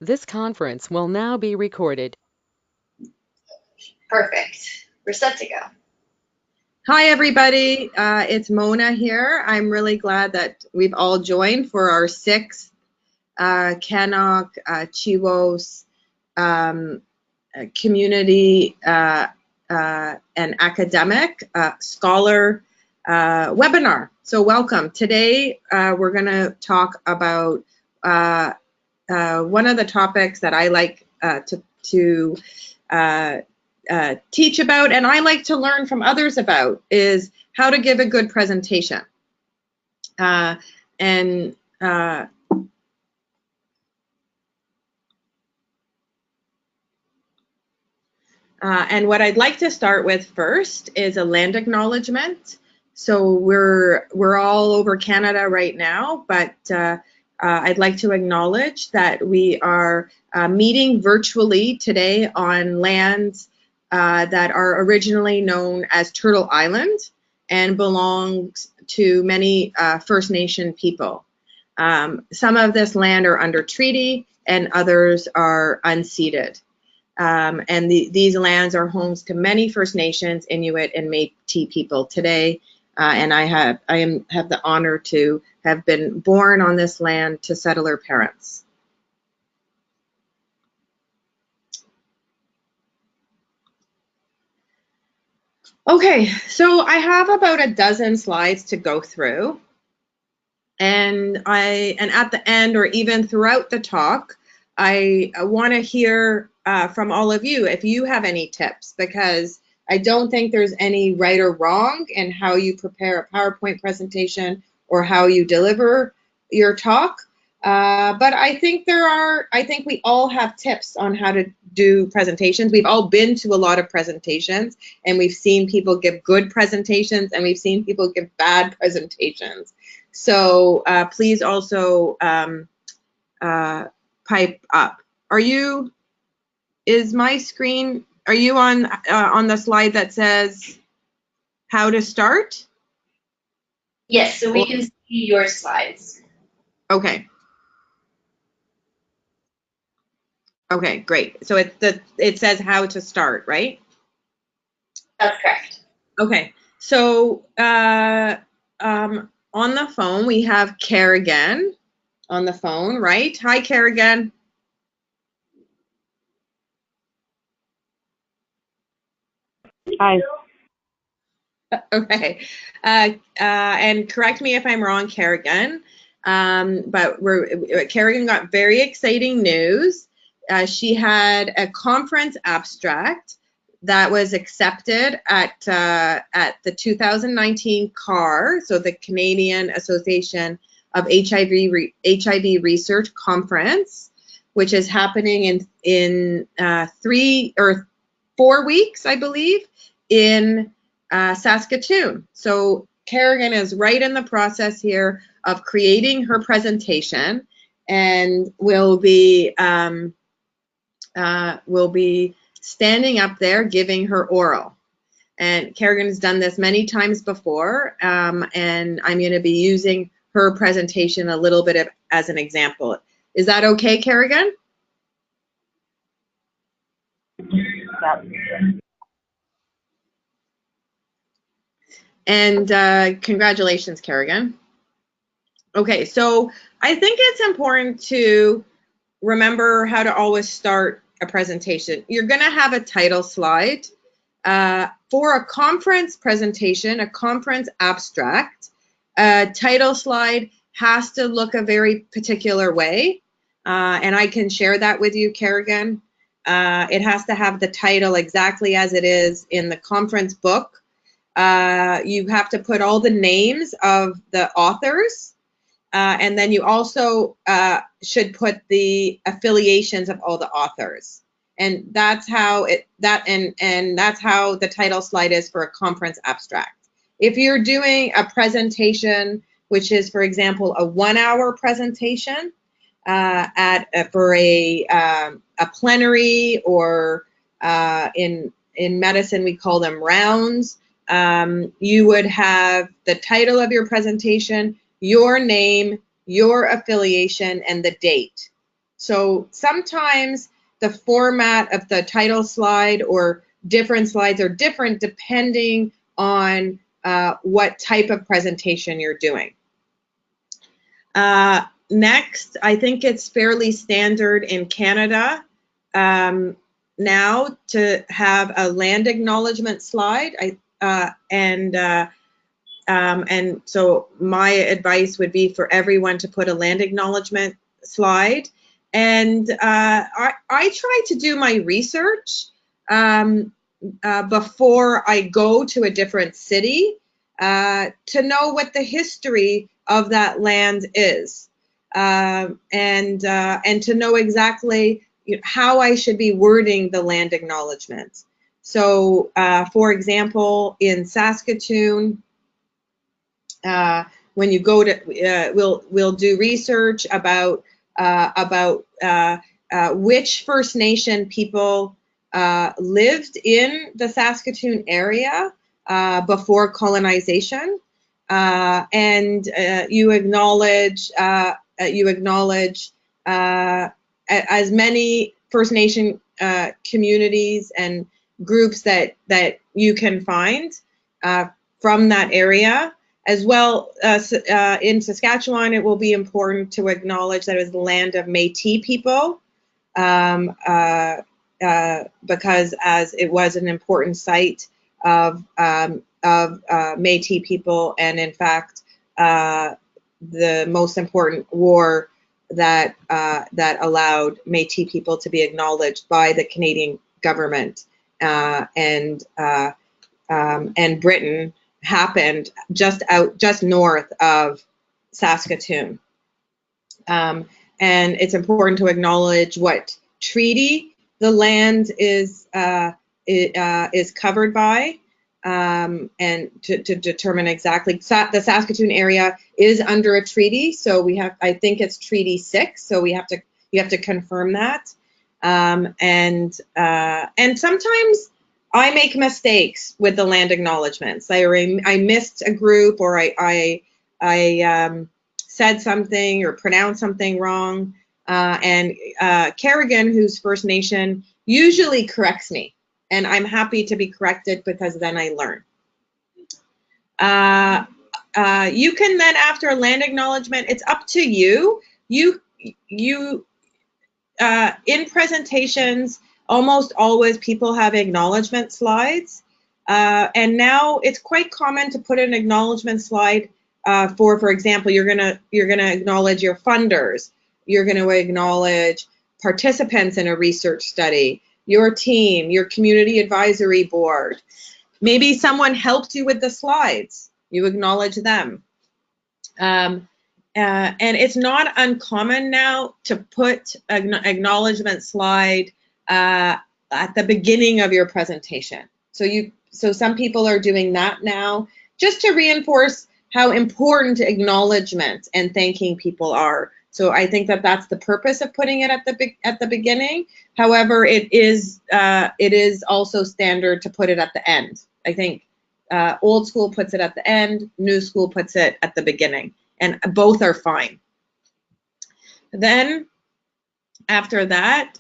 This conference will now be recorded. Perfect. We're set to go. Hi, everybody. It's Mona here. I'm really glad that we've all joined for our sixth CANOC CHIWOS community and academic scholar webinar. So welcome. Today, we're going to talk about one of the topics that I like to teach about, and I like to learn from others about, is how to give a good presentation. And what I'd like to start with first is a land acknowledgement. So we're all over Canada right now, but I'd like to acknowledge that we are meeting virtually today on lands that are originally known as Turtle Island and belongs to many First Nation people. Some of this land are under treaty and others are unceded. And these lands are homes to many First Nations, Inuit, and Métis people today. And I have the honor to have been born on this land to settler parents. Okay, so I have about a dozen slides to go through, and at the end or even throughout the talk, I want to hear from all of you if you have any tips, because I don't think there's any right or wrong in how you prepare a PowerPoint presentation or how you deliver your talk. But I think we all have tips on how to do presentations. We've all been to a lot of presentations, and we've seen people give good presentations, and we've seen people give bad presentations. So please also pipe up. Is my screen, are you on the slide that says how to start? Yes, so we can see your slides. Okay. Okay, great. So it says how to start, right? That's correct. Okay, so on the phone we have Kerrigan on the phone, right? Hi, Kerrigan. Hi. Okay, and correct me if I'm wrong, Kerrigan, but Kerrigan got very exciting news. She had a conference abstract that was accepted at the 2019 CAR, so the Canadian Association of HIV Research Conference, which is happening in 3 or 4 weeks, I believe, in Saskatoon. So Kerrigan is right in the process here of creating her presentation, and will be standing up there giving her oral. And Kerrigan has done this many times before, and I'm going to be using her presentation a little bit as an example. Is that okay, Kerrigan? Yep. And congratulations, Kerrigan. Okay, so I think it's important to remember how to always start a presentation. You're going to have a title slide. For a conference presentation, a conference abstract, a title slide has to look a very particular way, and I can share that with you, Kerrigan. It has to have the title exactly as it is in the conference book. You have to put all the names of the authors, and then you also should put the affiliations of all the authors. And that's how that's how the title slide is for a conference abstract. If you're doing a presentation, which is, for example, a 1-hour presentation for a plenary, or in medicine we call them rounds, you would have the title of your presentation, your name, your affiliation, and the date. So sometimes the format of the title slide or different slides are different depending on what type of presentation you're doing. Next, I think it's fairly standard in Canada now to have a land acknowledgement slide. And so my advice would be for everyone to put a land acknowledgement slide. And I try to do my research before I go to a different city to know what the history of that land is, and to know exactly how I should be wording the land acknowledgement. So, for example, in Saskatoon, when you go to, we'll do research about which First Nation people lived in the Saskatoon area before colonization, and you acknowledge as many First Nation communities and groups that you can find from that area. As well, in Saskatchewan, it will be important to acknowledge that it was the land of Métis people, because as it was an important site of Métis people, and in fact, the most important war that allowed Métis people to be acknowledged by the Canadian government and Britain happened just north of Saskatoon. And it's important to acknowledge what treaty the land is covered by, and to determine exactly. The Saskatoon area is under a treaty, so we have, I think it's Treaty 6, so you have to confirm that. And sometimes I make mistakes with the land acknowledgements. I missed a group, or I said something or pronounced something wrong, and Kerrigan, who's First Nation, usually corrects me, and I'm happy to be corrected because then I learn. You can then, after a land acknowledgement, it's up to you. In presentations, almost always people have acknowledgement slides, and now it's quite common to put an acknowledgement slide for example, you're gonna acknowledge your funders, you're gonna acknowledge participants in a research study, your team, your community advisory board. Maybe someone helped you with the slides, you acknowledge them. And it's not uncommon now to put an acknowledgement slide at the beginning of your presentation. So some people are doing that now just to reinforce how important acknowledgement and thanking people are. So I think that that's the purpose of putting it at the beginning. However, it is also standard to put it at the end. I think old school puts it at the end, new school puts it at the beginning, and both are fine. Then after that,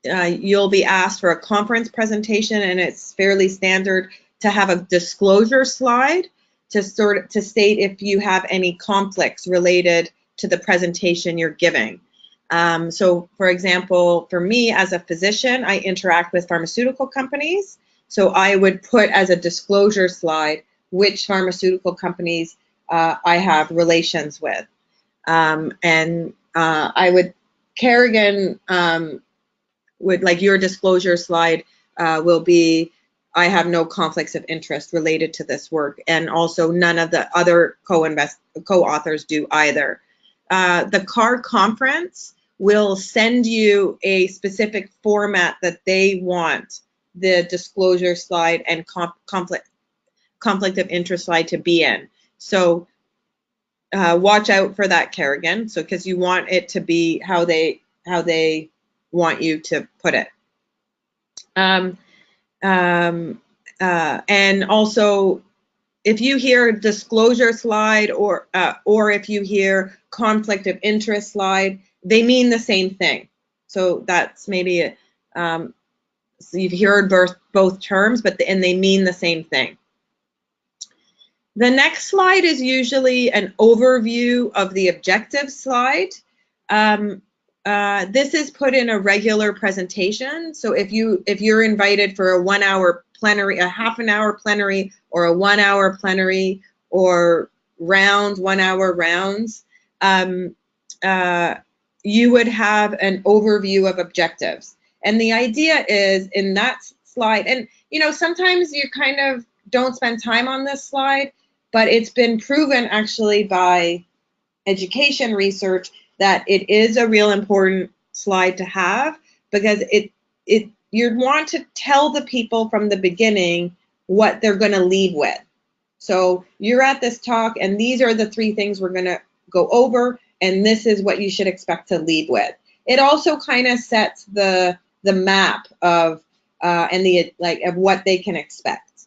you'll be asked for a conference presentation, and it's fairly standard to have a disclosure slide to state if you have any conflicts related to the presentation you're giving. So for example, for me as a physician, I interact with pharmaceutical companies. So I would put as a disclosure slide which pharmaceutical companies I have relations with. And Kerrigan would, like, your disclosure slide will be, I have no conflicts of interest related to this work, and also none of the other co-authors do either. The CAR conference will send you a specific format that they want the disclosure slide and conflict of interest slide to be in. So watch out for that, Kerrigan. So because you want it to be how they want you to put it. And also, if you hear disclosure slide or if you hear conflict of interest slide, they mean the same thing. So that's maybe so you've heard both terms, and they mean the same thing. The next slide is usually an overview of the objective slide. This is put in a regular presentation. So if you're invited for a 1 hour plenary, a half an hour plenary, or a 1 hour plenary, or 1 hour rounds, you would have an overview of objectives. And the idea is in that slide, and sometimes you kind of don't spend time on this slide, but it's been proven actually by education research that it is a real important slide to have, because you want to tell the people from the beginning what they're going to leave with. So you're at this talk, and these are the 3 things we're going to go over, and this is what you should expect to leave with. It also kind of sets the map of of what they can expect.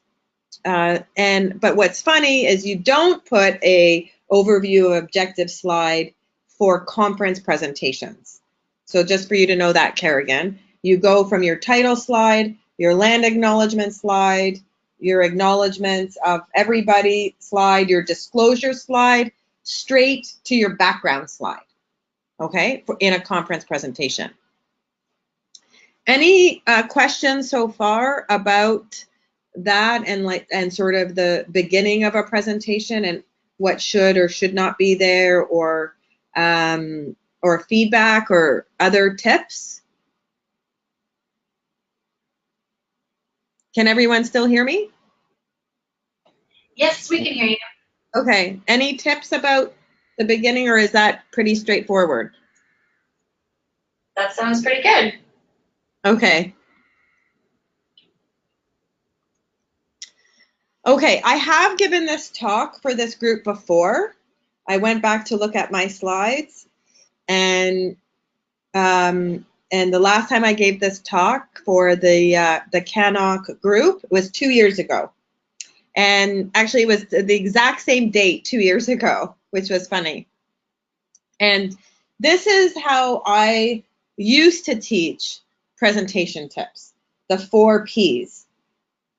But what's funny is you don't put a overview of objective slide for conference presentations. So just for you to know that, Kerrigan, you go from your title slide, your land acknowledgement slide, your acknowledgements of everybody slide, your disclosure slide, straight to your background slide, okay, in a conference presentation. Any questions so far about that and sort of the beginning of a presentation and what should or should not be there, or feedback or other tips? Can everyone still hear me? Yes, we can hear you. Okay. Any tips about the beginning, or is that pretty straightforward? That sounds pretty good. Okay. Okay, I have given this talk for this group before. I went back to look at my slides, and the last time I gave this talk for the CANOC group was 2 years ago. And actually it was the exact same date 2 years ago, which was funny. And this is how I used to teach presentation tips, the 4 Ps.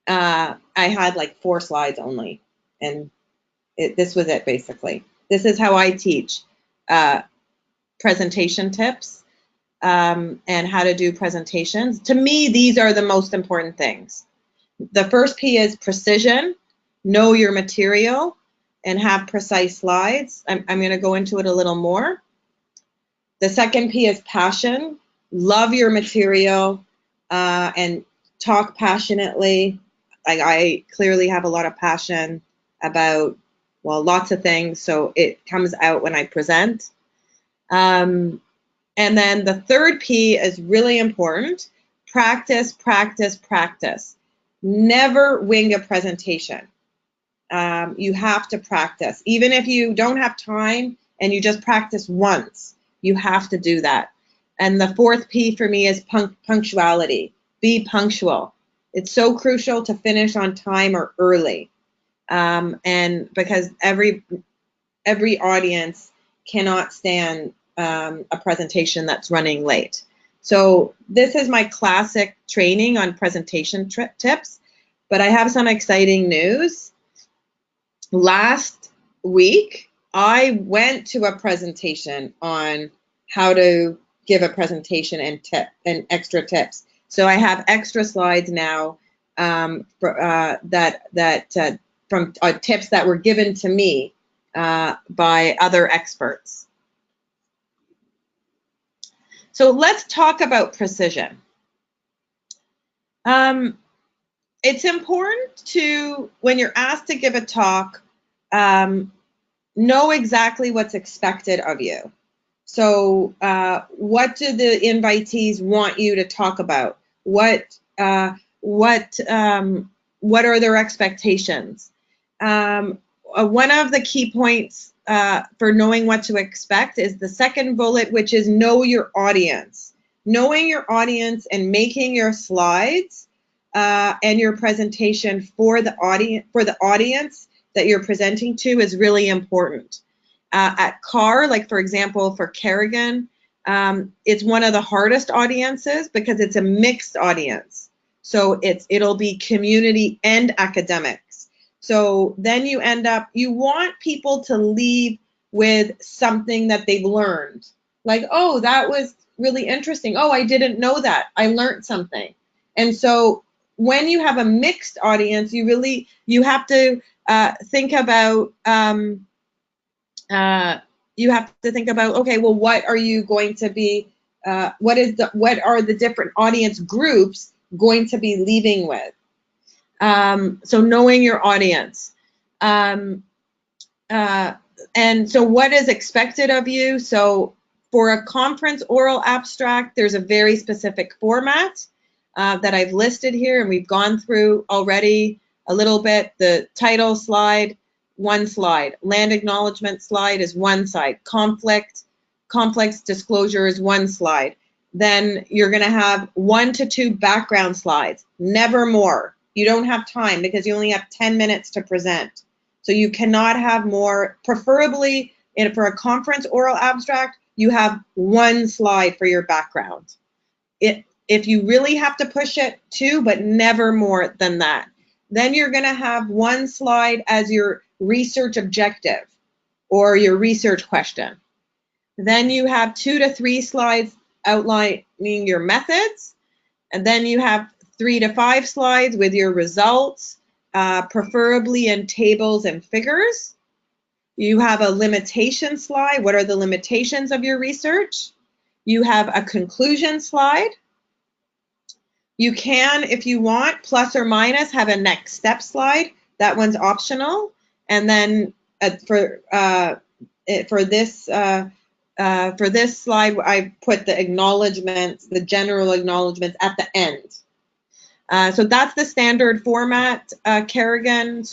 I had like 4 slides only, and this was it basically. This is how I teach presentation tips and how to do presentations. To me, these are the most important things. The first P is precision. Know your material and have precise slides. I'm going to go into it a little more. The second P is passion. Love your material and talk passionately. I clearly have a lot of passion about, well, lots of things, so it comes out when I present. And then the third P is really important. Practice, practice, practice. Never wing a presentation. You have to practice. Even if you don't have time and you just practice once, you have to do that. And the fourth P for me is punctuality. Be punctual. It's so crucial to finish on time or early. And because every audience cannot stand a presentation that's running late. So this is my classic training on presentation tips, but I have some exciting news. Last week, I went to a presentation on how to give a presentation and extra tips. So I have extra slides now from tips that were given to me by other experts. So let's talk about precision. It's important to, when you're asked to give a talk, know exactly what's expected of you. So what do the invitees want you to talk about? What are their expectations? One of the key points for knowing what to expect is the second bullet, which is know your audience. Knowing your audience and making your slides and your presentation for the audience that you're presenting to is really important. At CAR, like for example, for Kerrigan, It's one of the hardest audiences because it's a mixed audience. So it'll be community and academics. So then you want people to leave with something that they've learned. Like, oh, that was really interesting. Oh, I didn't know that. I learned something. And so when you have a mixed audience, you have to think about okay, well, what are you going to be? What are the different audience groups going to be leaving with? So knowing your audience. And so what is expected of you? So for a conference oral abstract, there's a very specific format that I've listed here, and we've gone through already a little bit. The title slide, one slide. Land acknowledgement slide is one slide. Complex disclosure is one slide. Then you're going to have 1 to 2 background slides, never more. You don't have time because you only have 10 minutes to present. So you cannot have more. Preferably for a conference oral abstract, you have 1 slide for your background. If you really have to push it, 2, but never more than that. Then you're going to have 1 slide as your research objective or your research question. Then you have 2 to 3 slides outlining your methods. And then you have 3 to 5 slides with your results, preferably in tables and figures. You have a limitation slide. What are the limitations of your research? You have a conclusion slide. You can, if you want, plus or minus, have a next step slide. That one's optional. And then for this slide, I put the acknowledgements, the general acknowledgements at the end. So that's the standard format, Kerrigan.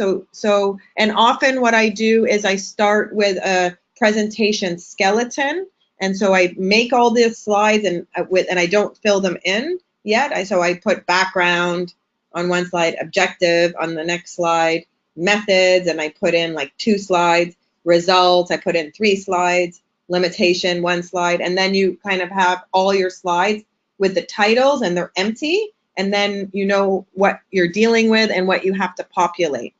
And often what I do is I start with a presentation skeleton, and so I make all these slides and I don't fill them in yet. So I put background on one slide, objective on the next slide, methods, and I put in like 2 slides, results, I put in 3 slides, limitation, 1 slide, and then you kind of have all your slides with the titles and they're empty, and then you know what you're dealing with and what you have to populate.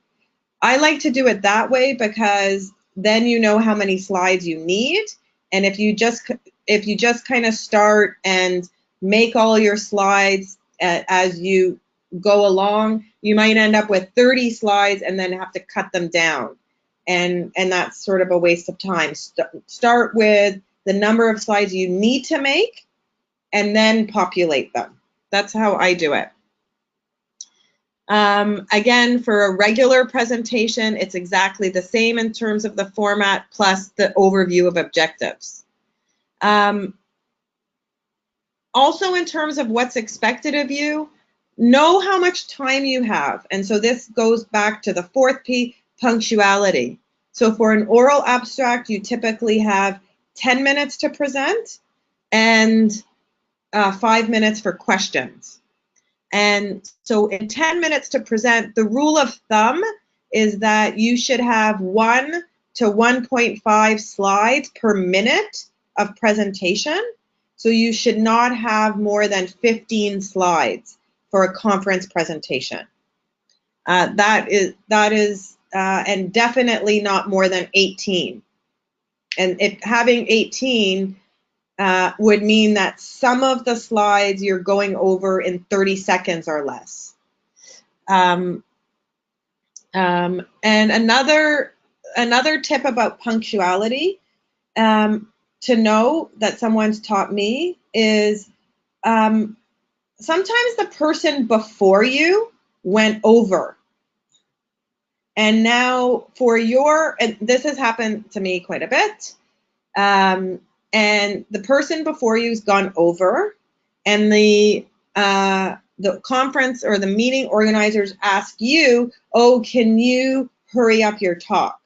I like to do it that way because then you know how many slides you need, and if you just kind of start and make all your slides as you go along, you might end up with 30 slides and then have to cut them down. And that's sort of a waste of time. Start with the number of slides you need to make and then populate them. That's how I do it. Again, for a regular presentation, it's exactly the same in terms of the format plus the overview of objectives. Also, in terms of what's expected of you, know how much time you have. And so this goes back to the 4th P, punctuality. So for an oral abstract, you typically have 10 minutes to present and 5 minutes for questions. And so in 10 minutes to present, the rule of thumb is that you should have 1 to 1.5 slides per minute of presentation. So you should not have more than 15 slides for a conference presentation. That is, and definitely not more than 18. And if having 18 would mean that some of the slides you're going over in 30 seconds or less. And another tip about punctuality to know that someone's taught me is sometimes the person before you went over. And now and this has happened to me quite a bit, and the person before you's gone over, and the conference or the meeting organizers ask you, oh, can you hurry up your talk?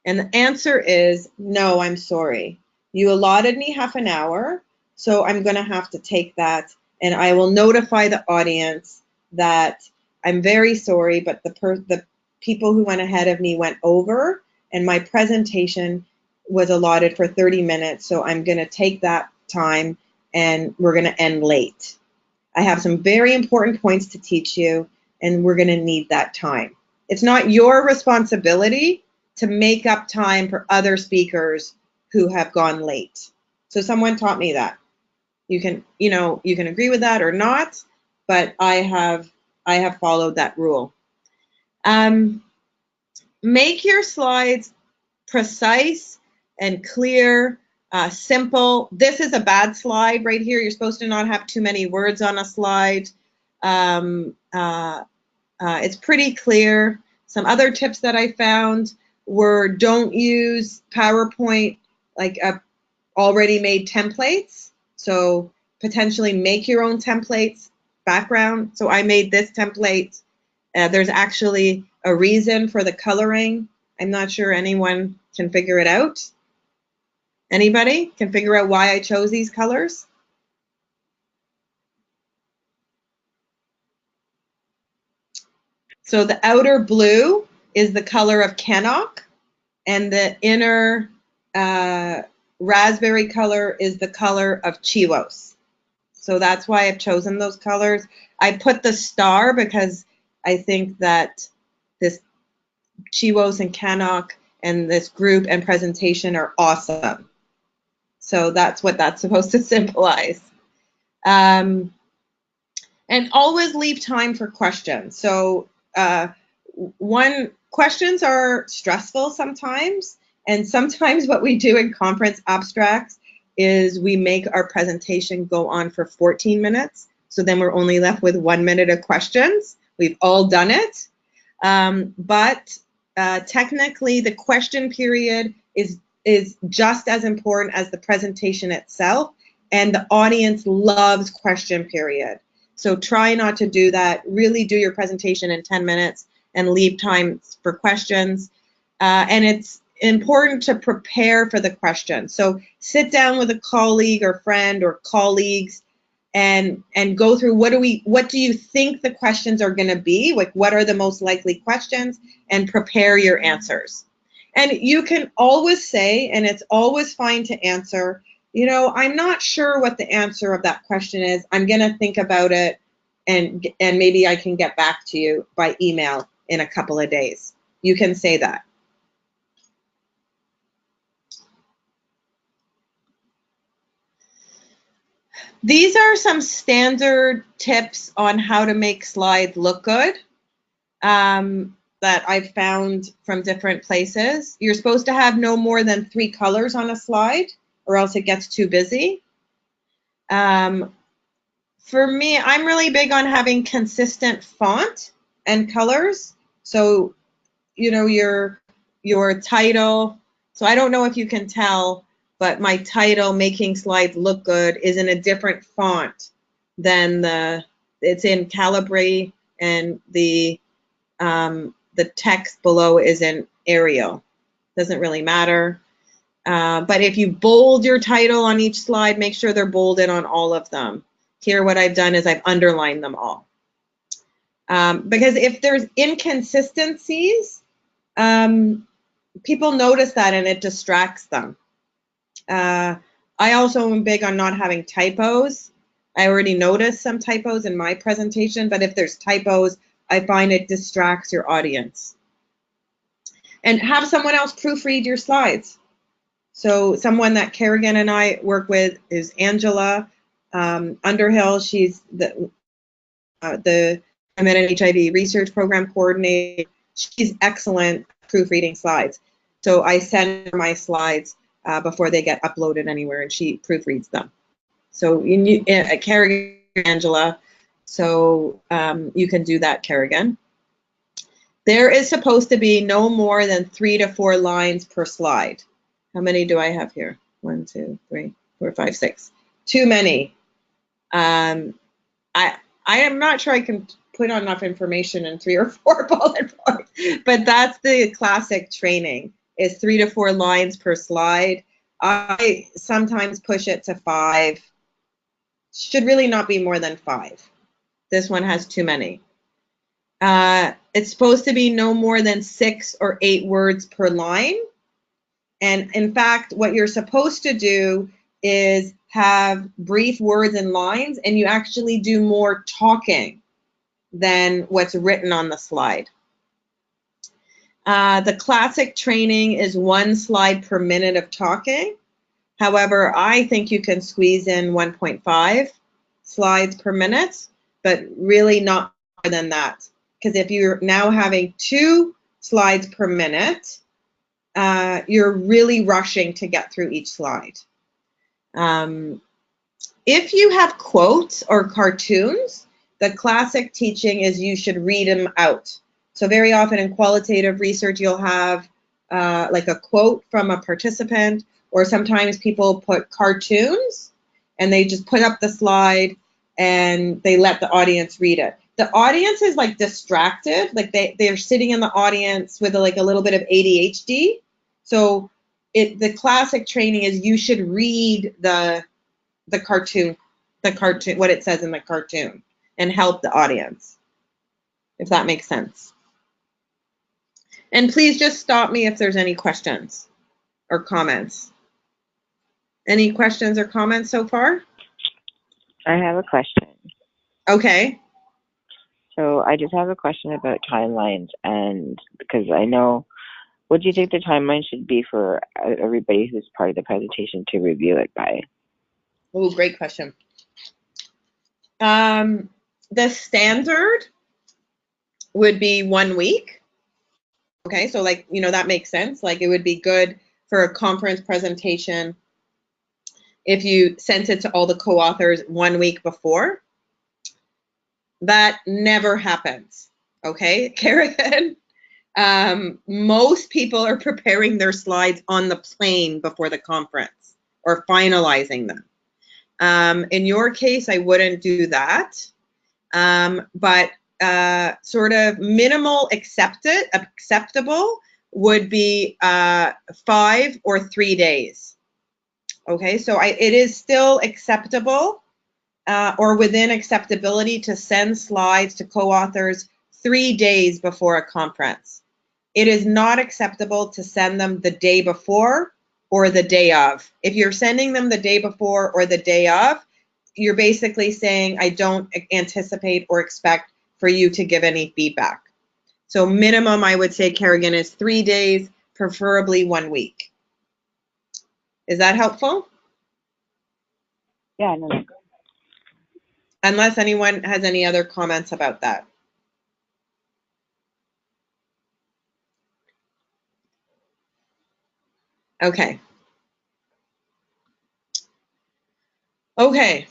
And the answer is, no, I'm sorry. You allotted me half an hour, so I'm going to have to take that, and I will notify the audience that I'm very sorry, but the people who went ahead of me went over, and my presentation was allotted for 30 minutes, so I'm going to take that time and we're going to end late. I have some very important points to teach you, and we're going to need that time. It's not your responsibility to make up time for other speakers who have gone late. So someone taught me that. You can agree with that or not, but I have followed that rule. Make your slides precise and clear, simple. This is a bad slide right here. You're supposed to not have too many words on a slide. It's pretty clear. Some other tips that I found were don't use PowerPoint like already made templates. So potentially make your own templates, background. So I made this template. There's actually a reason for the coloring. I'm not sure anyone can figure it out. Anybody can figure out why I chose these colors? So the outer blue is the color of CANOC, and the inner raspberry color is the color of Chivos. So that's why I've chosen those colors. I put the star because I think that this Chivos and CANOC and this group and presentation are awesome. So that's what that's supposed to symbolize. And always leave time for questions. So questions are stressful sometimes, and sometimes what we do in conference abstracts is we make our presentation go on for 14 minutes. So then we're only left with 1 minute of questions. We've all done it. But technically the question period is just as important as the presentation itself, and the audience loves question period. So try not to do that. Really do your presentation in 10 minutes and leave time for questions. And it's important to prepare for the questions. So sit down with a colleague or friend or colleagues and go through what do you think the questions are going to be? Like, what are the most likely questions? And prepare your answers. And you can always say, and it's always fine to answer, I'm not sure what the answer of that question is. I'm going to think about it, and maybe I can get back to you by email in a couple of days. You can say that. These are some standard tips on how to make slides look good that I've found from different places. You're supposed to have no more than 3 colors on a slide, or else it gets too busy. For me, I'm really big on having consistent font and colors. So, your title. So I don't know if you can tell, but my title, Making Slides Look Good, is in a different font than it's in Calibri, and the text below is in Arial. Doesn't really matter. But if you bold your title on each slide, make sure they're bolded on all of them. Here, what I've done is I've underlined them all. Because if there's inconsistencies, people notice that and it distracts them. I also am big on not having typos. I already noticed some typos in my presentation, but if there's typos, I find it distracts your audience. And have someone else proofread your slides. So someone that Kerrigan and I work with is Angela Underhill. She's the Meta HIV Research Program Coordinator. She's excellent proofreading slides. So I send her my slides before they get uploaded anywhere, and she proofreads them. So Kerrigan, Angela, so you can do that, Kerrigan. There is supposed to be no more than 3 to 4 lines per slide. How many do I have here? 1, 2, 3, 4, 5, 6. Too many. I am not sure I can put enough information in 3 or 4 bullet points, but that's the classic training, is 3 to 4 lines per slide. I sometimes push it to 5. Should really not be more than 5. This one has too many. It's supposed to be no more than 6 or 8 words per line. And in fact, what you're supposed to do is have brief words and lines, and you actually do more talking than what's written on the slide. The classic training is 1 slide per minute of talking. However, I think you can squeeze in 1.5 slides per minute, but really not more than that. Because if you're now having 2 slides per minute, you're really rushing to get through each slide. If you have quotes or cartoons, the classic teaching is you should read them out. So very often in qualitative research, you'll have like a quote from a participant, or sometimes people put cartoons and they just put up the slide and they let the audience read it. The audience is like distracted, like they're sitting in the audience with like a little bit of ADHD. So the classic training is you should read the cartoon, what it says in the cartoon, and help the audience, if that makes sense. And please just stop me if there's any questions or comments. Any questions or comments so far? I have a question. Okay. So I just have a question about timelines, and because I know, what do you think the timeline should be for everybody who's part of the presentation to review it by? Oh, great question. The standard would be 1 week. Okay, so like, that makes sense. Like it would be good for a conference presentation if you sent it to all the co-authors 1 week before. That never happens. Okay, Kerrigan. Most people are preparing their slides on the plane before the conference or finalizing them. In your case, I wouldn't do that. But sort of minimal acceptable would be 5 or 3 days. Okay, so it is still acceptable or within acceptability to send slides to co-authors 3 days before a conference. It is not acceptable to send them the day before or the day of. If you're sending them the day before or the day of, you're basically saying, I don't anticipate or expect for you to give any feedback. So minimum, I would say, Kerrigan, is 3 days, preferably 1 week. Is that helpful? Yeah, no. Unless anyone has any other comments about that. Okay. Okay.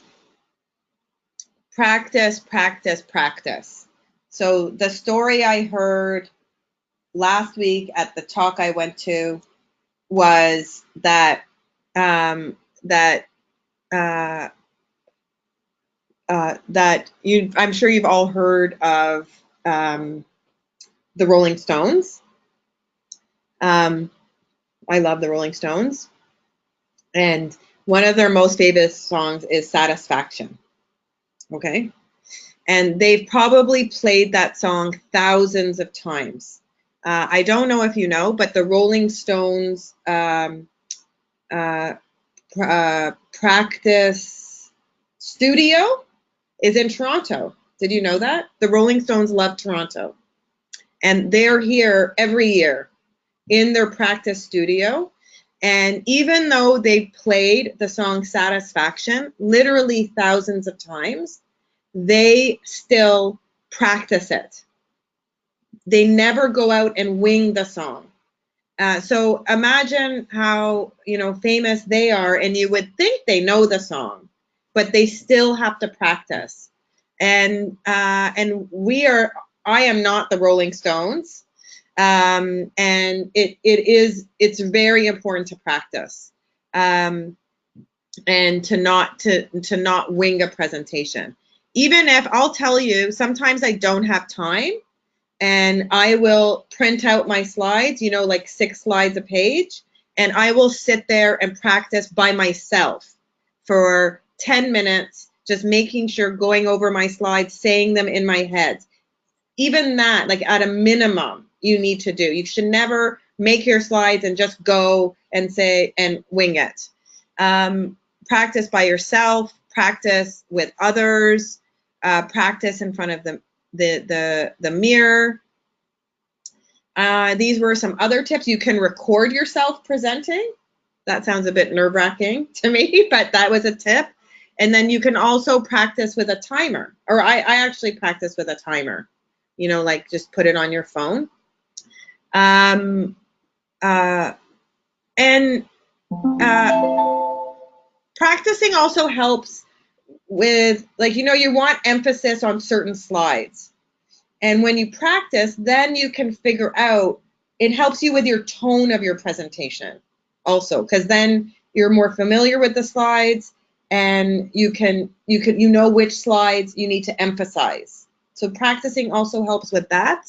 Practice, practice, practice. So the story I heard last week at the talk I went to was that I'm sure you've all heard of the Rolling Stones. I love the Rolling Stones, and one of their most famous songs is Satisfaction. Okay, and they've probably played that song thousands of times. I don't know if you know, but the Rolling Stones practice studio is in Toronto. Did you know that? The Rolling Stones love Toronto, and they're here every year in their practice studio. And even though they've played the song Satisfaction literally thousands of times, they still practice it. They never go out and wing the song. So imagine how famous they are, and you would think they know the song, but they still have to practice. And I am not the Rolling Stones, and it's very important to practice, and to not wing a presentation. Even if, I'll tell you, sometimes I don't have time, and I will print out my slides, like 6 slides a page, and I will sit there and practice by myself for 10 minutes, just making sure, going over my slides, saying them in my head. Even that, like at a minimum, you need to do. You should never make your slides and just go and wing it. Practice by yourself, practice with others, practice in front of the mirror. These were some other tips. You can record yourself presenting. That sounds a bit nerve-wracking to me, but that was a tip. And then you can also practice with a timer, or I actually practice with a timer, you know, like just put it on your phone. Practicing also helps with, like, you know, you want emphasis on certain slides. And when you practice, then you can figure out, it helps you with your tone of your presentation also, because then you're more familiar with the slides and you know which slides you need to emphasize. So practicing also helps with that.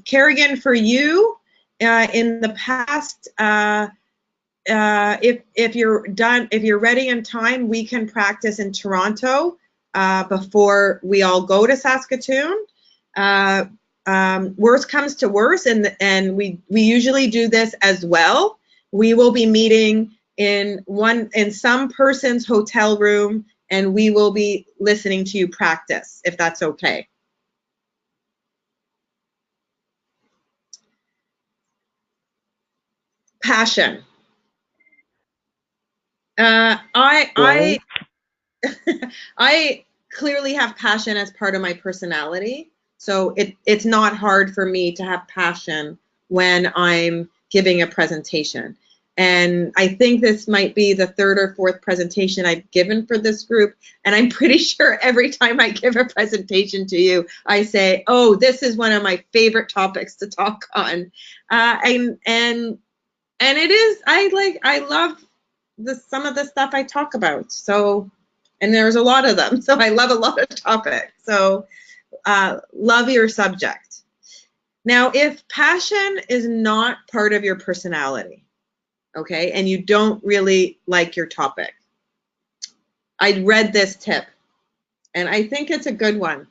Kerrigan, for you, in the past, if you're ready in time, we can practice in Toronto before we all go to Saskatoon. Worst comes to worst, and we usually do this as well. We will be meeting in some person's hotel room, and we will be listening to you practice, if that's okay. Passion. I clearly have passion as part of my personality, so it's not hard for me to have passion when I'm giving a presentation. And I think this might be the third or fourth presentation I've given for this group, and I'm pretty sure every time I give a presentation to you, I say, oh, this is one of my favorite topics to talk on. And it is, I love some of the stuff I talk about. So, and there's a lot of them. So I love a lot of topics. So love your subject. Now, if passion is not part of your personality, okay, and you don't really like your topic, I read this tip, and I think it's a good one.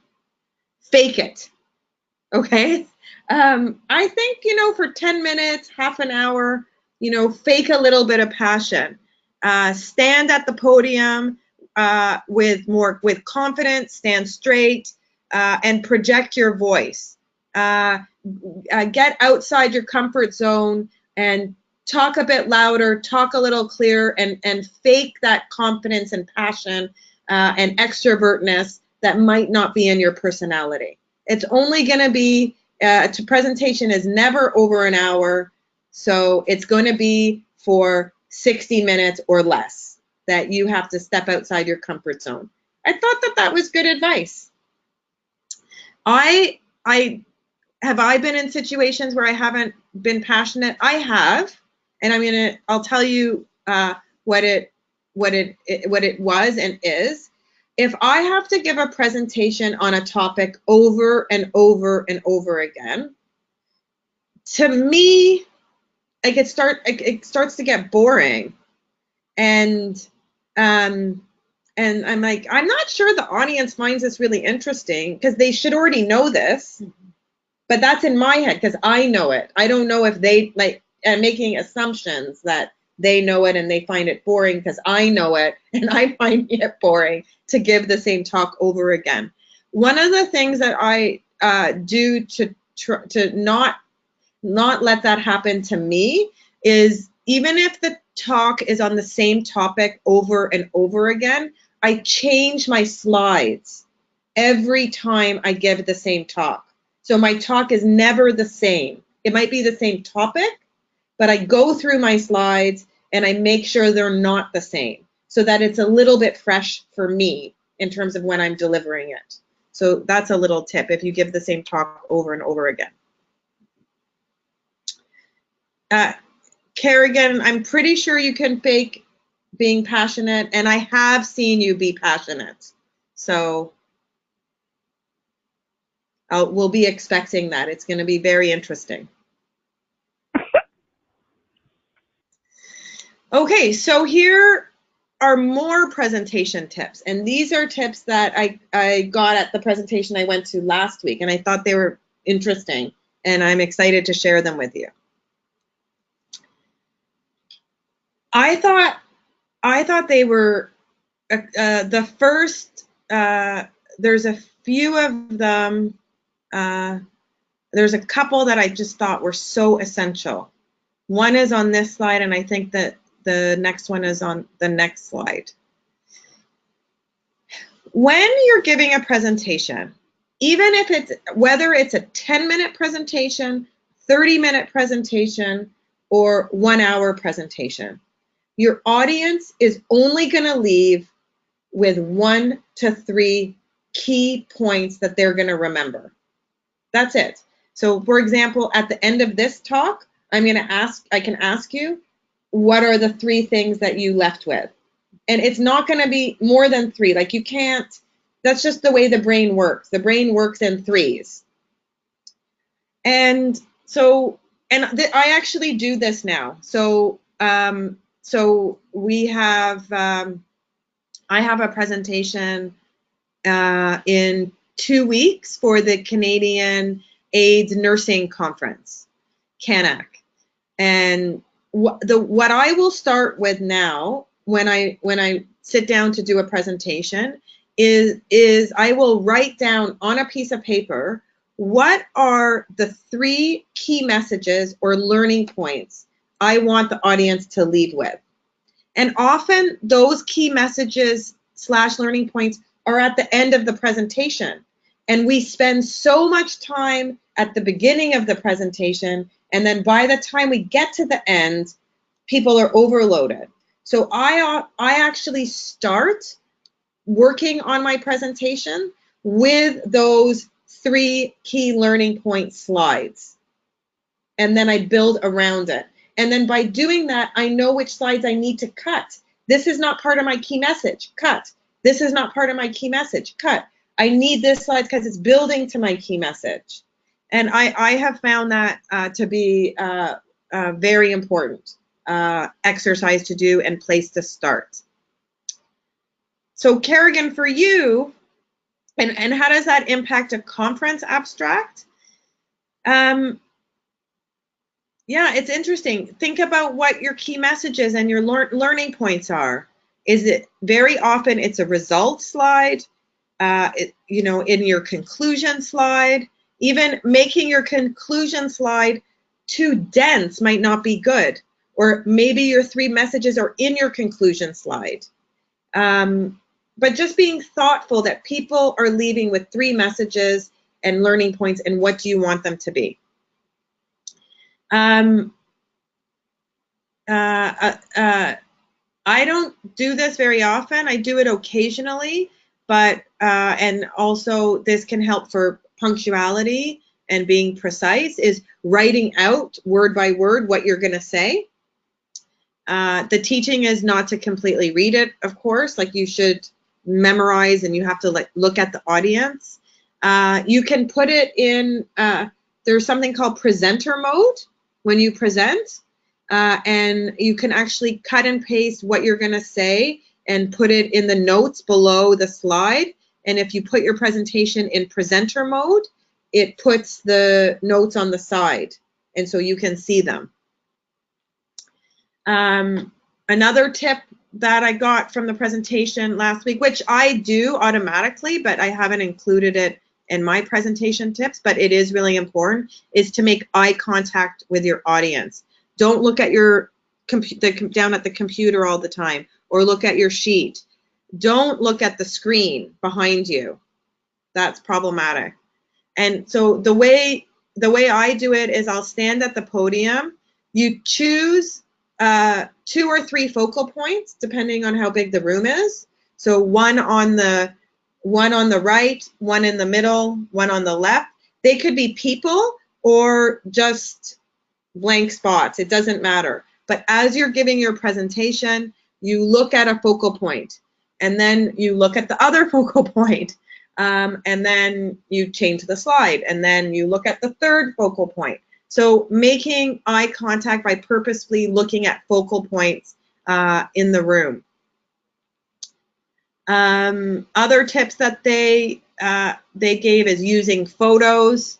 Fake it, okay? I think, you know, for 10 minutes, half an hour, you know, fake a little bit of passion. Stand at the podium with confidence, stand straight, and project your voice. Get outside your comfort zone and talk a bit louder, talk a little clearer, and fake that confidence and passion and extrovertness that might not be in your personality. It's only going to be, presentation is never over an hour, so it's going to be for 60 minutes or less that you have to step outside your comfort zone. I thought that was good advice. Have I been in situations where I haven't been passionate? I have, and I'll tell you what it was and is. If I have to give a presentation on a topic over and over and over again, to me, like it starts to get boring, and I'm like, I'm not sure the audience finds this really interesting, because they should already know this. But that's in my head because I know it. I don't know if they I'm making assumptions that they know it and they find it boring because I know it and I find it boring to give the same talk over again. One of the things that I do to not let that happen to me is, even if the talk is on the same topic over and over again, I change my slides every time I give the same talk. So my talk is never the same. It might be the same topic, but I go through my slides and I make sure they're not the same, so that it's a little bit fresh for me in terms of when I'm delivering it. So that's a little tip if you give the same talk over and over again. Kerrigan, I'm pretty sure you can fake being passionate, and I have seen you be passionate. So we'll be expecting that. It's going to be very interesting. Okay, so here are more presentation tips, and these are tips that I got at the presentation I went to last week, and I thought they were interesting, and I'm excited to share them with you. I thought they were the first. There's a few of them. There's a couple that I just thought were so essential. One is on this slide, and I think that the next one is on the next slide. When you're giving a presentation, even if it's, whether it's a 10-minute presentation, 30-minute presentation, or 1-hour presentation, your audience is only going to leave with 1 to 3 key points that they're going to remember. That's it. So for example, at the end of this talk, I can ask you, what are the 3 things that you left with? And it's not going to be more than 3. Like, you can't, that's just the way the brain works. The brain works in 3s. And so, I actually do this now. So, so we have, I have a presentation in 2 weeks for the Canadian AIDS Nursing Conference, CANOC. And what I will start with now, when I sit down to do a presentation, is I will write down on a piece of paper what are the 3 key messages or learning points I want the audience to leave with. And often those key messages / learning points are at the end of the presentation. And we spend so much time at the beginning of the presentation, and then by the time we get to the end, people are overloaded. So I actually start working on my presentation with those 3 key learning point slides. And then I build around it. And then by doing that, I know which slides I need to cut. This is not part of my key message, cut. This is not part of my key message, cut. I need this slide because it's building to my key message. And I have found that to be a very important exercise to do and place to start. So Kerrigan, for you, and how does that impact a conference abstract? Yeah, it's interesting. Think about what your key messages and your learning points are. Is it very often it's a results slide, you know, in your conclusion slide. Even making your conclusion slide too dense might not be good. Or maybe your 3 messages are in your conclusion slide. But just being thoughtful that people are leaving with 3 messages and learning points, and what do you want them to be? I don't do this very often. I do it occasionally, but and also this can help for punctuality and being precise, is writing out word by word what you're going to say. The teaching is not to completely read it, of course. Like, you should memorize, and you have to look at the audience. You can put it in, there's something called presenter mode when you present, and you can actually cut and paste what you're going to say and put it in the notes below the slide. And if you put your presentation in presenter mode, it puts the notes on the side, and so you can see them. Another tip that I got from the presentation last week, which I do automatically, but I haven't included it in my presentation tips, but it is really important, is to make eye contact with your audience. Don't look at your down at the computer all the time, or look at your sheet. Don't look at the screen behind you. That's problematic. And so the way I do it is I'll stand at the podium. You choose 2 or 3 focal points depending on how big the room is. So one on the right, one in the middle, one on the left. They could be people or just blank spots. It doesn't matter. But as you're giving your presentation, you look at a focal point, and then you look at the other focal point, and then you change the slide, and then you look at the 3rd focal point. So making eye contact by purposefully looking at focal points in the room. Other tips that they gave is using photos,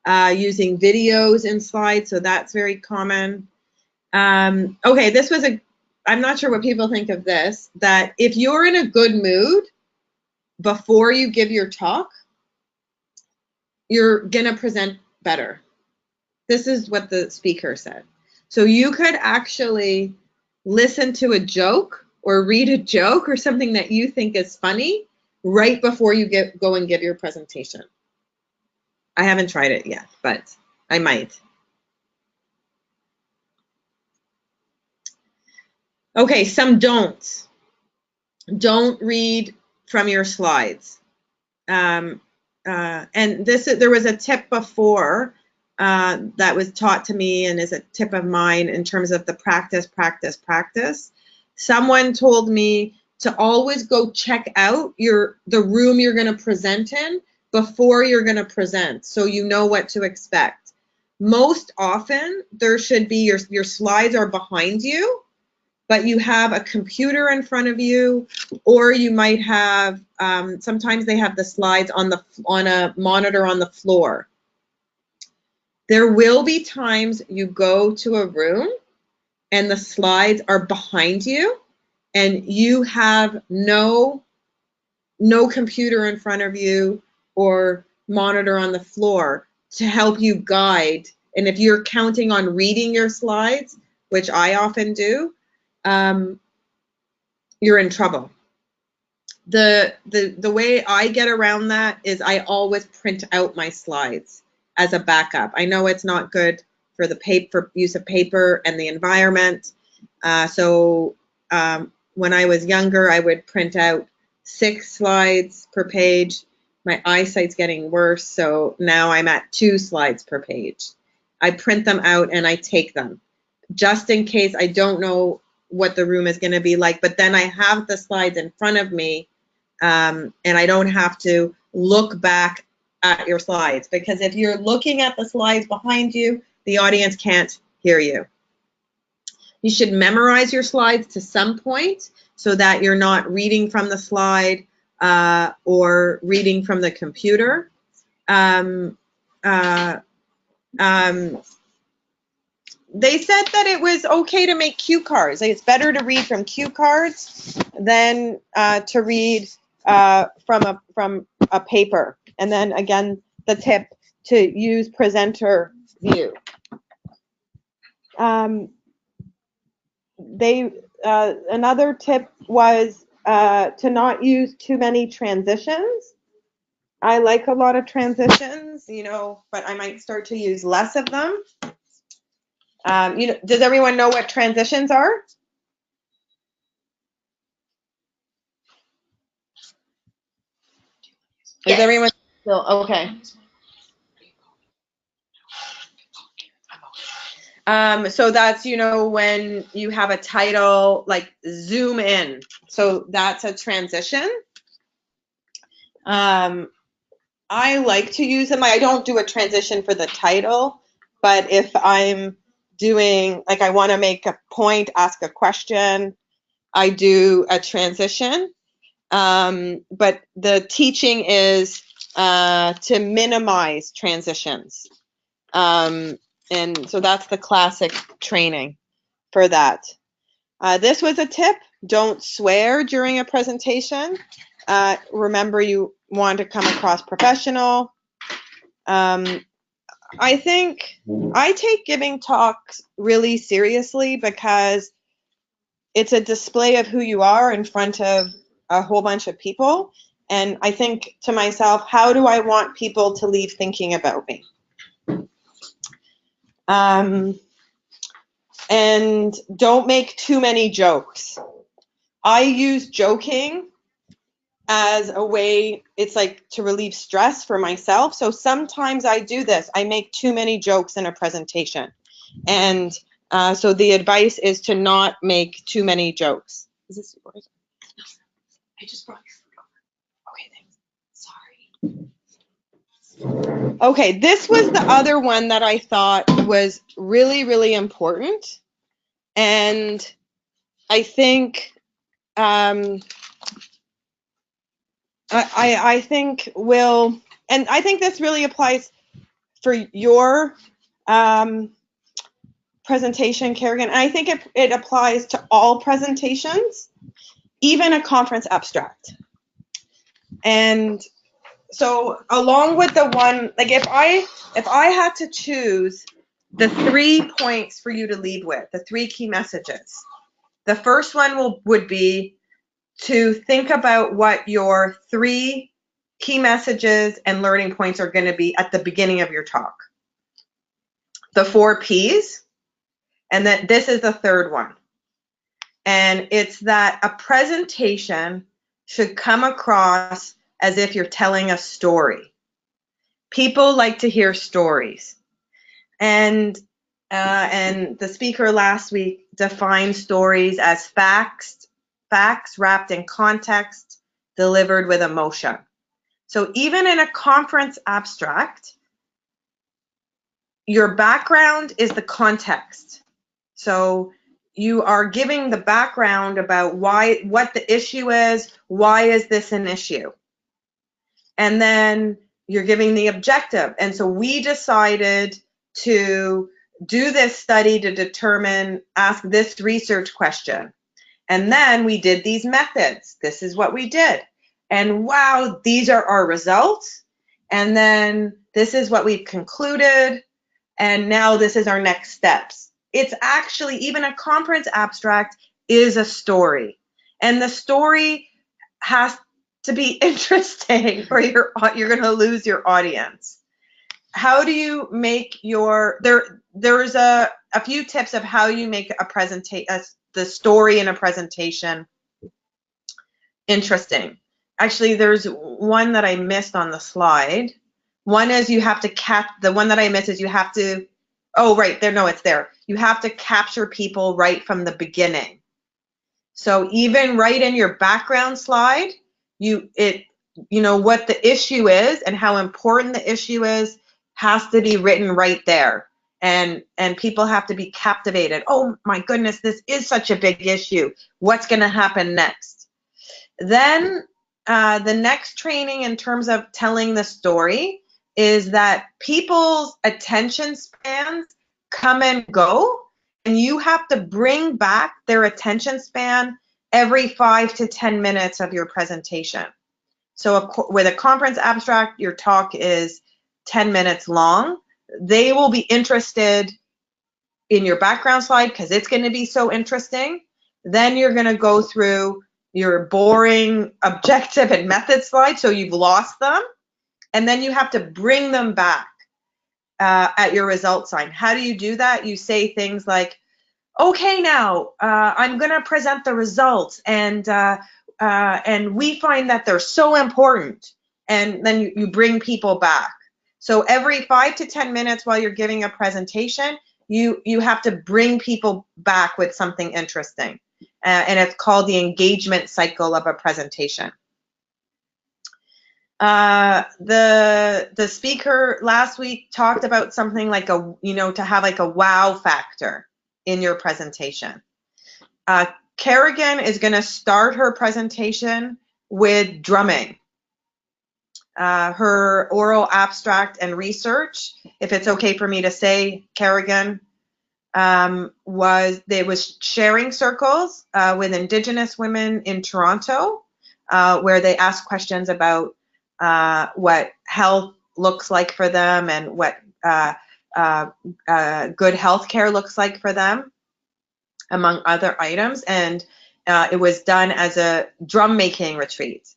using videos in slides, so that's very common. Okay, this was I'm not sure what people think of this, that if you're in a good mood before you give your talk, you're going to present better. This is what the speaker said. So you could actually listen to a joke or read a joke or something that you think is funny right before you go and give your presentation. I haven't tried it yet, but I might. Okay, some don'ts. Don't read from your slides. And there was a tip before that was taught to me and is a tip of mine in terms of the practice. Someone told me to always go check out the room you're going to present in before you're going to present, so you know what to expect. Most often, there should be your slides are behind you, but you have a computer in front of you, or you might have, sometimes they have the slides on a monitor on the floor. There will be times you go to a room and the slides are behind you and you have no computer in front of you or monitor on the floor to help you guide. And if you're counting on reading your slides, which I often do, you're in trouble. The way I get around that is I always print out my slides as a backup. I know it's not good for use of paper and the environment. So when I was younger, I would print out 6 slides per page. My eyesight's getting worse, so now I'm at 2 slides per page. I print them out and I take them just in case I don't know what the room is going to be like, but then I have the slides in front of me, and I don't have to look back at your slides, because if you're looking at the slides behind you, the audience can't hear you. You should memorize your slides to some point so that you're not reading from the slide or reading from the computer. They said that it was okay to make cue cards. It's better to read from cue cards than to read from a paper. And then again, the tip to use presenter view. Another tip was to not use too many transitions. I like a lot of transitions, but I might start to use less of them. Does everyone know what transitions are? Yes. Is everyone still okay? So that's, when you have a title like zoom in. So that's a transition. I like to use them. I don't do a transition for the title, but if I'm doing, like, I want to make a point, ask a question, I do a transition. But the teaching is to minimize transitions. And so that's the classic training for that. This was a tip. Don't swear during a presentation. Remember, you want to come across professional. I think I take giving talks really seriously because it's a display of who you are in front of a whole bunch of people. And I think to myself, how do I want people to leave thinking about me? And don't make too many jokes. I use joking as a way, it's like to relieve stress for myself. So sometimes I do this. I make too many jokes in a presentation. And so the advice is to not make too many jokes. Is this yours? I just brought your food over. Okay, thanks. Sorry. Okay, this was the other one that I thought was really, really important. And I think I think and I think this really applies for your presentation, Kerrigan, and I think it applies to all presentations, even a conference abstract. And so along with the one, like if I had to choose the 3 points for you to lead with, the 3 key messages, the first one would be to think about what your 3 key messages and learning points are going to be at the beginning of your talk. The 4 Ps, and then this is the third one. And it's that a presentation should come across as if you're telling a story. People like to hear stories. And the speaker last week defined stories as facts wrapped in context, delivered with emotion. So even in a conference abstract, your background is the context. So you are giving the background about what the issue is, why is this an issue? And then you're giving the objective. And so we decided to do this study to ask this research question. And then we did these methods. This is what we did. And wow, these are our results. And then this is what we've concluded. And now this is our next steps. It's actually, even a conference abstract is a story. And the story has to be interesting or you're going to lose your audience. How do you make there's a few tips of how you make the story in a presentation interesting. Actually, there's one that I missed on the slide. One is you have to the one that I missed is you have to, oh, right there, no, it's there. You have to capture people right from the beginning. So even right in your background slide, you know what the issue is and how important the issue is has to be written right there. And people have to be captivated. Oh my goodness, this is such a big issue. What's going to happen next? Then the next training in terms of telling the story is that people's attention spans come and go, and you have to bring back their attention span every 5 to 10 minutes of your presentation. So with a conference abstract, your talk is 10 minutes long. They will be interested in your background slide because it's going to be so interesting. Then you're going to go through your boring objective and method slide, so you've lost them. And then you have to bring them back at your results sign. How do you do that? You say things like, okay, now I'm going to present the results, and we find that they're so important. And then you bring people back. So every 5 to 10 minutes while you're giving a presentation, you have to bring people back with something interesting. And it's called the engagement cycle of a presentation. The speaker last week talked about something like to have like a wow factor in your presentation. Kerrigan is going to start her presentation with drumming. Her oral abstract and research, if it's okay for me to say, Kerrigan, was sharing circles with Indigenous women in Toronto, where they asked questions about what health looks like for them and what good health care looks like for them, among other items. And it was done as a drum making retreat.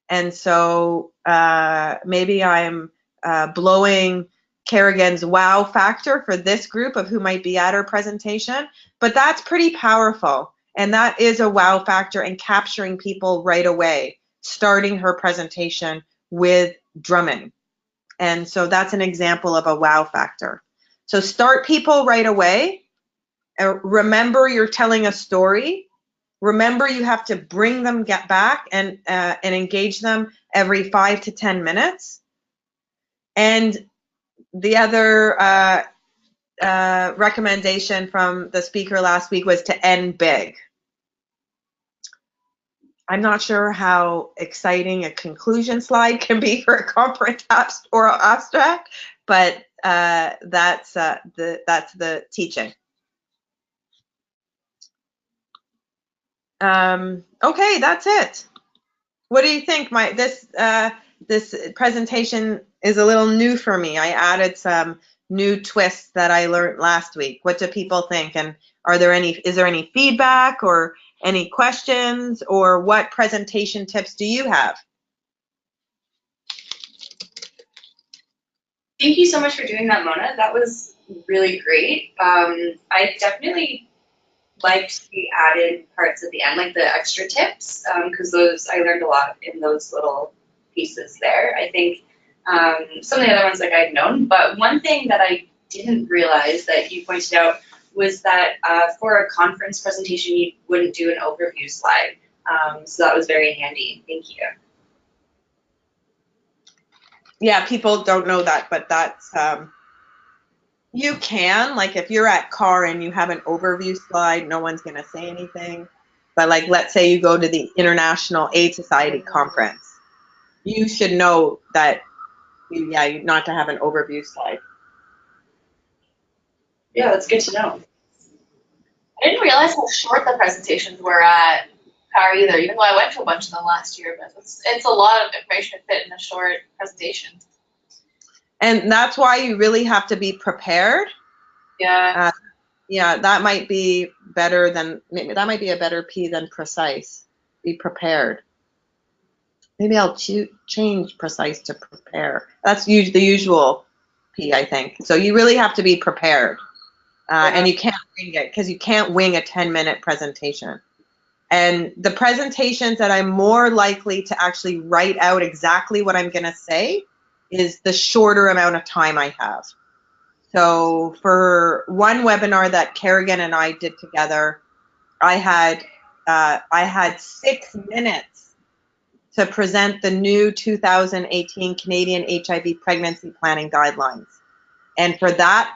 And so maybe I'm blowing Kerrigan's wow factor for this group of who might be at her presentation, but that's pretty powerful. And that is a wow factor and capturing people right away, starting her presentation with drumming. And so that's an example of a wow factor. So start people right away. Remember you're telling a story. Remember you have to bring them back and engage them every 5 to 10 minutes. And the other recommendation from the speaker last week was to end big. I'm not sure how exciting a conclusion slide can be for a conference oral abstract, but that's the teaching. Okay, that's it. What do you think? This presentation is a little new for me. I added some new twists that I learned last week. What do people think? And is there any feedback or any questions, or what presentation tips do you have? Thank you so much for doing that, Mona. That was really great. I definitely liked the added parts at the end, like the extra tips, because those I learned a lot in those little pieces there. I think some of the other ones like I'd known, but one thing that I didn't realize that you pointed out was that for a conference presentation, you wouldn't do an overview slide. So that was very handy. Thank you. Yeah, people don't know that, but that's you can, like, if you're at CAR and you have an overview slide, no one's going to say anything. But like, let's say you go to the International AIDS Society conference, you should know that not to have an overview slide. Yeah, that's good to know. I didn't realize how short the presentations were at POWER either, even though I went to a bunch of them last year, but it's a lot of information to fit in a short presentation. And that's why you really have to be prepared. Yeah. Yeah, that might be better than, maybe that might be a better P than precise. Be prepared. Maybe I'll change precise to prepare. That's the usual P, I think. So you really have to be prepared. And you can't wing it, because you can't wing a 10-minute presentation. And the presentations that I'm more likely to actually write out exactly what I'm going to say is the shorter amount of time I have. So for one webinar that Kerrigan and I did together, I had 6 minutes to present the new 2018 Canadian HIV pregnancy planning guidelines. And for that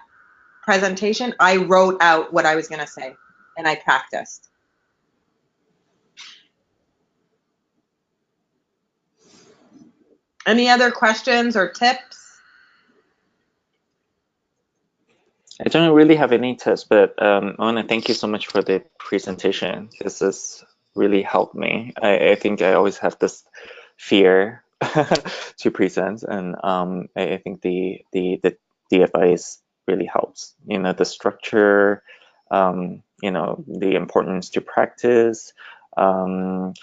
presentation, I wrote out what I was going to say, and I practiced. Any other questions or tips? I don't really have any tips, but Mona, thank you so much for the presentation. This has really helped me. I think I always have this fear to present, and I think the advice really helps. You know, the structure, you know, the importance to practice, and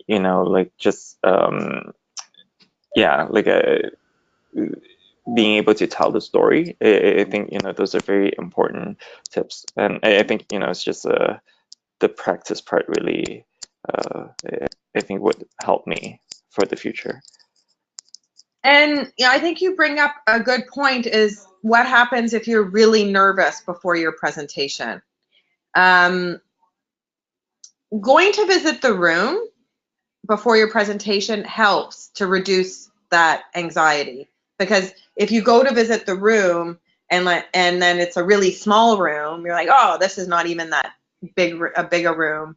you know, like just yeah, like being able to tell the story. I think, you know, those are very important tips, and I think, you know, it's just the practice part really I think would help me for the future. And yeah, I think you bring up a good point, is what happens if you're really nervous before your presentation. Going to visit the room before your presentation helps to reduce that anxiety, because if you go to visit the room and then it's a really small room, you're like, oh, this is not even that a bigger room.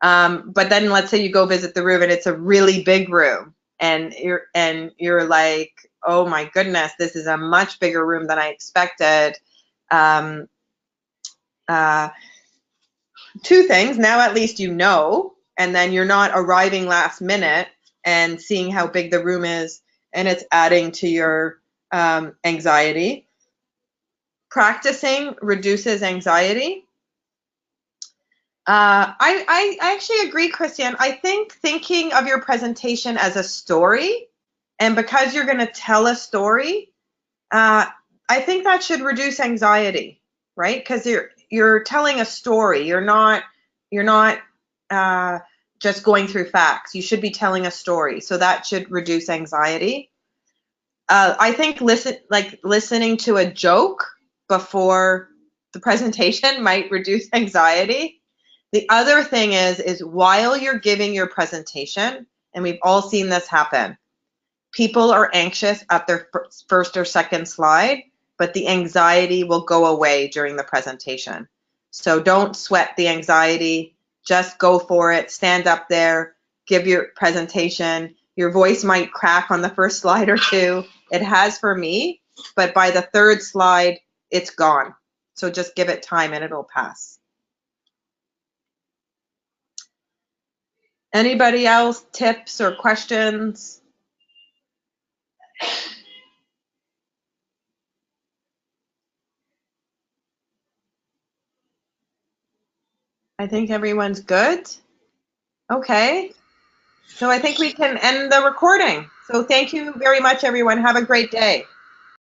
But then let's say you go visit the room and it's a really big room, and you're like, oh my goodness, this is a much bigger room than I expected. Two things. Now at least you know, and then you're not arriving last minute and seeing how big the room is, and it's adding to your anxiety. Practicing reduces anxiety. I actually agree, Christian. I think thinking of your presentation as a story, and because you're going to tell a story, I think that should reduce anxiety, right? Because you're telling a story. You're not just going through facts. You should be telling a story, so that should reduce anxiety. I think listening to a joke before the presentation might reduce anxiety. The other thing is while you're giving your presentation, and we've all seen this happen, people are anxious at their first or second slide, but the anxiety will go away during the presentation. So don't sweat the anxiety, just go for it, stand up there, give your presentation. Your voice might crack on the first slide or two. It has for me, but by the third slide, it's gone. So just give it time and it'll pass. Anybody else, tips or questions? I think everyone's good. Okay. So I think we can end the recording. So thank you very much, everyone. Have a great day.